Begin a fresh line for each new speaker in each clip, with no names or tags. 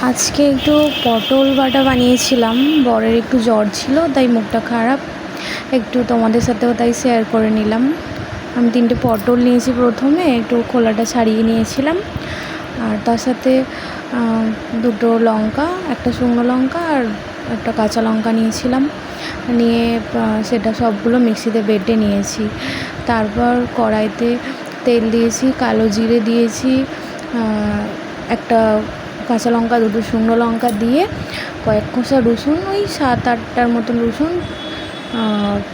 আজকে একটু পটল বাটা বানিয়েছিলাম। বরের একটু জ্বর ছিল, তাই মুখটা খারাপ, একটু তোমাদের সাথেও তাই শেয়ার করে নিলাম। আমি 3টে পটল নিয়েছি, প্রথমে একটু খোলাটা ছাড়িয়ে নিয়েছিলাম, আর তার সাথে 2টো লঙ্কা, একটা শুকনো লঙ্কা আর একটা কাঁচা লঙ্কা নিয়েছিলাম। নিয়ে সেটা সবগুলো মিক্সিতে বেটে নিয়েছি। তারপর কড়াইতে তেল দিয়েছি, কালো জিরে দিয়েছি, একটা কাঁচা লঙ্কা, 2টো শুকনো লঙ্কা দিয়ে কয়েক কোষা রসুন, ওই 7-8টার মতন রসুন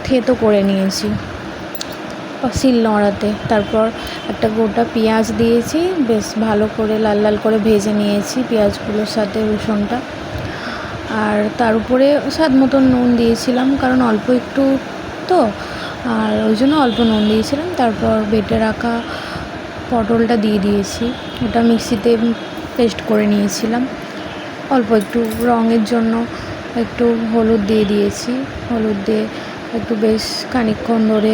থেতো করে নিয়েছি শিলনোড়াতে। তারপর একটা গোটা পেঁয়াজ দিয়েছি, বেশ ভালো করে লাল লাল করে ভেজে নিয়েছি পেঁয়াজগুলোর সাথে রসুনটা। আর তার উপরে স্বাদ মতন নুন দিয়েছিলাম, কারণ অল্প একটু তো, আর ওই জন্য অল্প নুন দিয়েছিলাম। তারপর বেটে রাখা পটলটা দিয়ে দিয়েছি, ওটা মিক্সিতে পেস্ট করে নিয়েছিলাম। অল্প একটু রঙের জন্য একটু হলুদ দিয়ে দিয়েছি, হলুদ দিয়ে একটু বেশ খানিকক্ষণ ধরে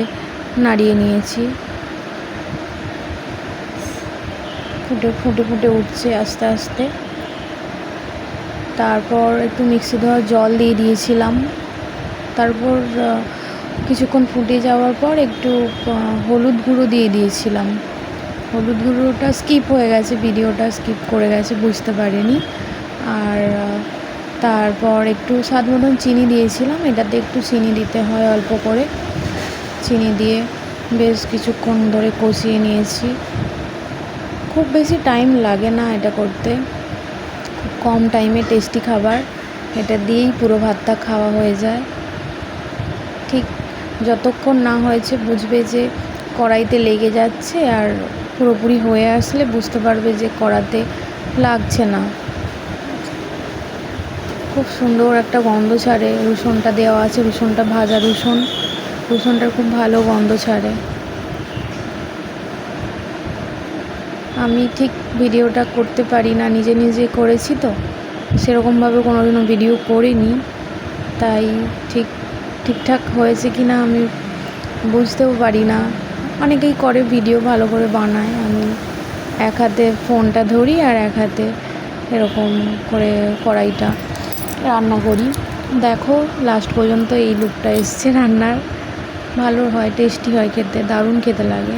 নাড়িয়ে নিয়েছি। ফুটে ফুটে উঠছে আস্তে আস্তে। তারপর একটু মিক্সি ধোয়া জল দিয়ে দিয়েছিলাম। তারপর কিছুক্ষণ ফুটে যাওয়ার পর একটু হলুদ গুঁড়ো দিয়ে দিয়েছিলাম। হলুদ গুঁড়োটা স্কিপ হয়ে গেছে, ভিডিওটা স্কিপ করে গেছে, বুঝতে পারিনি। আর তারপর একটু স্বাদ মতন চিনি দিয়েছিলাম। এটাতে একটু চিনি দিতে হয় অল্প করে। চিনি দিয়ে বেশ কিছুক্ষণ ধরে কষিয়ে নিয়েছি। খুব বেশি টাইম লাগে না এটা করতে, খুব কম টাইমে টেস্টি খাবার। এটা দিয়েই পুরো ভাতটা খাওয়া হয়ে যায়। ঠিক যতক্ষণ না হয়েছে বুঝবে যে কড়াইতে লেগে যাচ্ছে, আর পুরোপুরি হয়ে আসলে বুঝতে পারবে যে কড়াতে লাগছে না। খুব সুন্দর একটা গন্ধ ছাড়ে, রসুনটা দেওয়া আছে, রসুনটা ভাজা রসুনটার খুব ভালো গন্ধ ছাড়ে। আমি ঠিক ভিডিওটা করতে পারি না, নিজে নিজে করেছি তো, সেরকমভাবে কোনোদিনও ভিডিও করিনি, তাই ঠিকঠাক হয়েছে কি না আমি বুঝতেও পারি না। অনেকেই করে ভিডিও, ভালো করে বানায়। আমি এক হাতে ফোনটা ধরি আর এক হাতে এরকম করে কড়াইটা রান্না করি। দেখো লাস্ট পর্যন্ত এই লুকটা এসছে রান্নার। ভালো হয়, টেস্টি হয় খেতে, দারুণ খেতে লাগে।